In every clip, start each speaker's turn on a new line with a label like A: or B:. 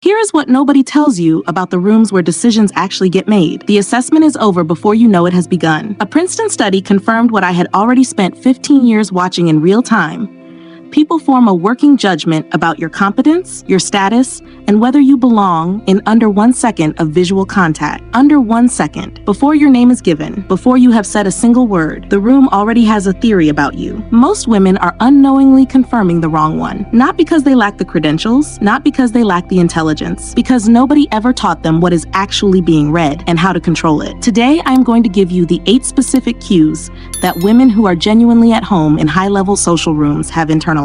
A: Here is what nobody tells you about the rooms where decisions actually get made. The assessment is over before you know it has begun. A Princeton study confirmed what I had already spent 15 years watching in real time. People form a working judgment about your competence, your status, and whether you belong in under 1 second of visual contact. Under 1 second. Before your name is given, before you have said a single word, the room already has a theory about you. Most women are unknowingly confirming the wrong one. Not because they lack the credentials, not because they lack the intelligence, because nobody ever taught them what is actually being read and how to control it. Today, I am going to give you the 8 specific cues that women who are genuinely at home in high-level social rooms have internalized.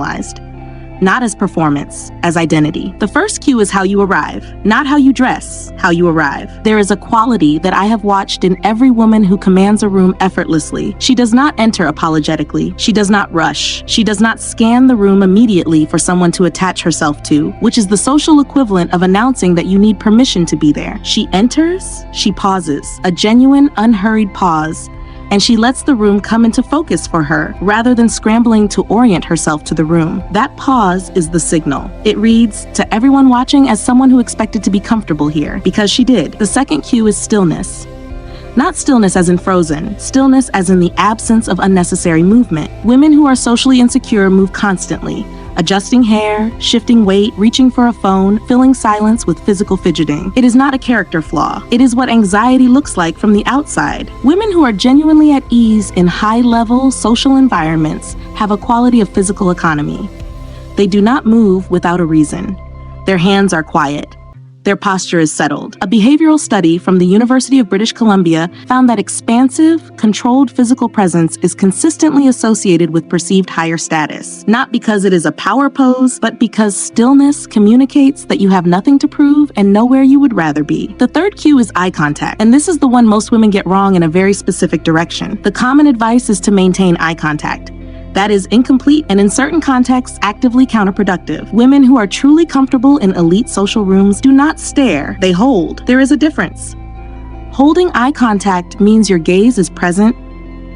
A: Not as performance, as identity. The first cue is how you arrive, not how you dress, how you arrive. There is a quality that I have watched in every woman who commands a room effortlessly. She does not enter apologetically. She does not rush. She does not scan the room immediately for someone to attach herself to, which is the social equivalent of announcing that you need permission to be there. She enters, she pauses, a genuine, unhurried pause, and she lets the room come into focus for her, rather than scrambling to orient herself to the room. That pause is the signal. It reads, to everyone watching, as someone who expected to be comfortable here, because she did. The second cue is stillness. Not stillness as in frozen, stillness as in the absence of unnecessary movement. Women who are socially insecure move constantly, adjusting hair, shifting weight, reaching for a phone, filling silence with physical fidgeting. It is not a character flaw. It is what anxiety looks like from the outside. Women who are genuinely at ease in high-level social environments have a quality of physical economy. They do not move without a reason. Their hands are quiet. Their posture is settled. A behavioral study from the University of British Columbia found that expansive, controlled physical presence is consistently associated with perceived higher status. Not because it is a power pose, but because stillness communicates that you have nothing to prove and nowhere you would rather be. The third cue is eye contact, and this is the one most women get wrong in a very specific direction. The common advice is to maintain eye contact. That is incomplete and in certain contexts actively counterproductive. Women who are truly comfortable in elite social rooms do not stare, they hold. There is a difference. Holding eye contact means your gaze is present,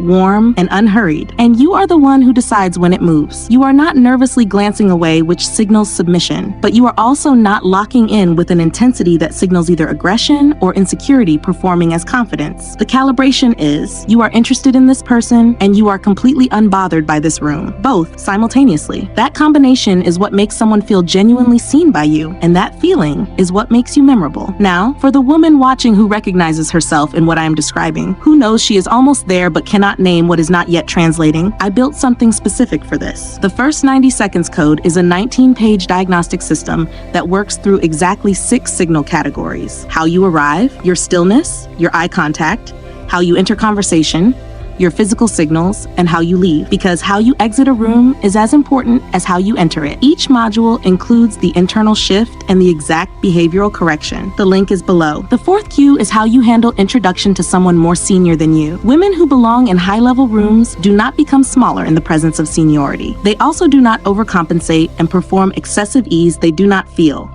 A: warm, and unhurried, and you are the one who decides when it moves. You are not nervously glancing away, which signals submission, but you are also not locking in with an intensity that signals either aggression or insecurity performing as confidence. The calibration is, you are interested in this person, and you are completely unbothered by this room, both simultaneously. That combination is what makes someone feel genuinely seen by you, and that feeling is what makes you memorable. Now, for the woman watching who recognizes herself in what I am describing, who knows she is almost there but cannot name what is not yet translating, I built something specific for this. The first 90 Seconds Code is a 19-page diagnostic system that works through exactly 6 signal categories: how you arrive, your stillness, your eye contact, how you enter conversation, your physical signals, and how you leave, because how you exit a room is as important as how you enter it. Each module includes the internal shift and the exact behavioral correction. The link is below. The fourth cue is how you handle introduction to someone more senior than you. Women who belong in high-level rooms do not become smaller in the presence of seniority. They also do not overcompensate and perform excessive ease they do not feel.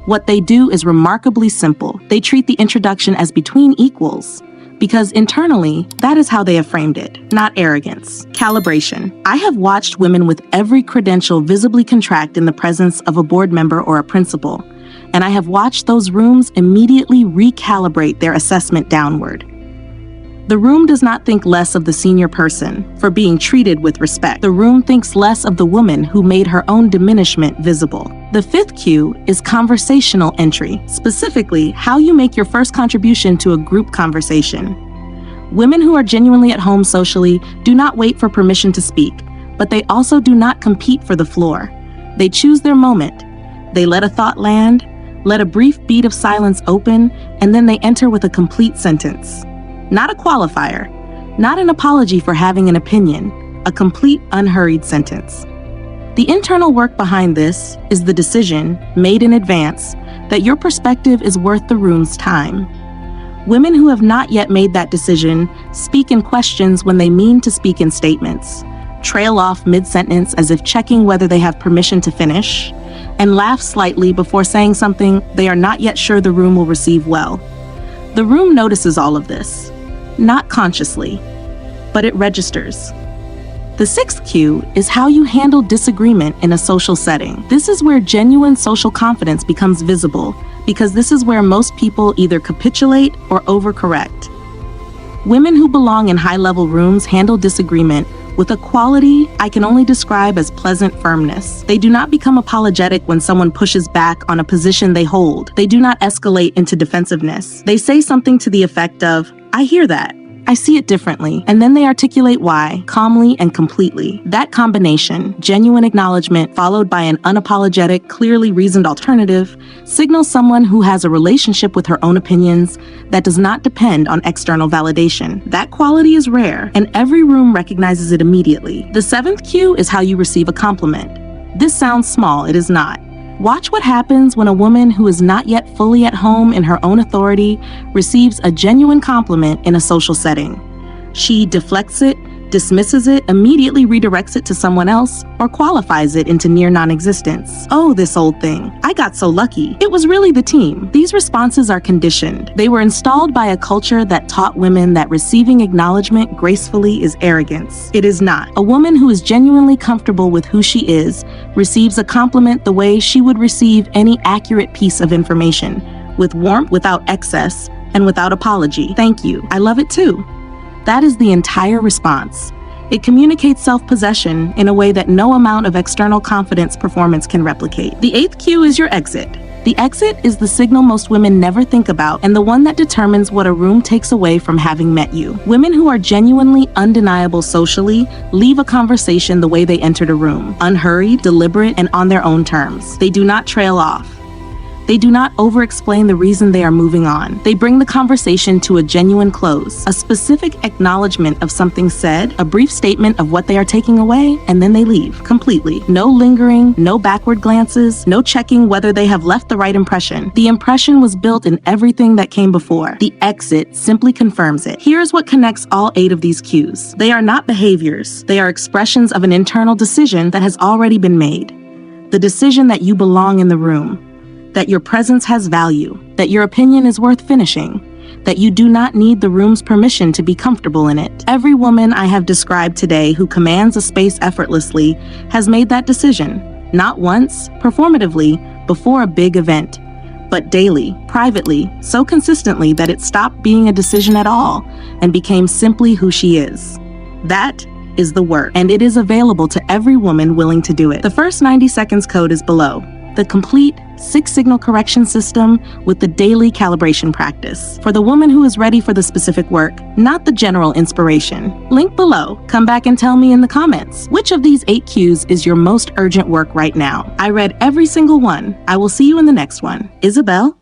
A: What they do is remarkably simple. They treat the introduction as between equals, because internally, that is how they have framed it, not arrogance. Calibration. I have watched women with every credential visibly contract in the presence of a board member or a principal, and I have watched those rooms immediately recalibrate their assessment downward. The room does not think less of the senior person for being treated with respect. The room thinks less of the woman who made her own diminishment visible. The fifth cue is conversational entry, specifically how you make your first contribution to a group conversation. Women who are genuinely at home socially do not wait for permission to speak, but they also do not compete for the floor. They choose their moment. They let a thought land, let a brief beat of silence open, and then they enter with a complete sentence. Not a qualifier, not an apology for having an opinion, a complete unhurried sentence. The internal work behind this is the decision, made in advance, that your perspective is worth the room's time. Women who have not yet made that decision speak in questions when they mean to speak in statements, trail off mid-sentence as if checking whether they have permission to finish, and laugh slightly before saying something they are not yet sure the room will receive well. The room notices all of this. Not consciously, but it registers. The sixth cue is how you handle disagreement in a social setting. This is where genuine social confidence becomes visible, because this is where most people either capitulate or overcorrect. Women who belong in high-level rooms handle disagreement with a quality I can only describe as pleasant firmness. They do not become apologetic when someone pushes back on a position they hold. They do not escalate into defensiveness. They say something to the effect of, "I hear that. I see it differently," and then they articulate why, calmly and completely. That combination, genuine acknowledgement followed by an unapologetic, clearly reasoned alternative, signals someone who has a relationship with her own opinions that does not depend on external validation. That quality is rare, and every room recognizes it immediately. The seventh cue is how you receive a compliment. This sounds small, it is not. Watch what happens when a woman who is not yet fully at home in her own authority receives a genuine compliment in a social setting. She deflects it, dismisses it, immediately redirects it to someone else, or qualifies it into near non-existence. "Oh, this old thing. I got so lucky. It was really the team." These responses are conditioned. They were installed by a culture that taught women that receiving acknowledgement gracefully is arrogance. It is not. A woman who is genuinely comfortable with who she is receives a compliment the way she would receive any accurate piece of information, with warmth, without excess, and without apology. "Thank you. I love it too." That is the entire response. It communicates self-possession in a way that no amount of external confidence performance can replicate. The eighth cue is your exit. The exit is the signal most women never think about, and the one that determines what a room takes away from having met you. Women who are genuinely undeniable socially leave a conversation the way they entered a room, unhurried, deliberate, and on their own terms. They do not trail off. They do not over-explain the reason they are moving on. They bring the conversation to a genuine close, a specific acknowledgement of something said, a brief statement of what they are taking away, and then they leave completely. No lingering, no backward glances, no checking whether they have left the right impression. The impression was built in everything that came before. The exit simply confirms it. Here's what connects all 8 of these cues. They are not behaviors. They are expressions of an internal decision that has already been made. The decision that you belong in the room, that your presence has value, that your opinion is worth finishing, that you do not need the room's permission to be comfortable in it. Every woman I have described today who commands a space effortlessly has made that decision, not once, performatively, before a big event, but daily, privately, so consistently that it stopped being a decision at all and became simply who she is. That is the work, and it is available to every woman willing to do it. The first 90 seconds code is below. The complete 6-signal correction system with the daily calibration practice. For the woman who is ready for the specific work, not the general inspiration. Link below. Come back and tell me in the comments. Which of these 8 cues is your most urgent work right now? I read every single one. I will see you in the next one. Isabel?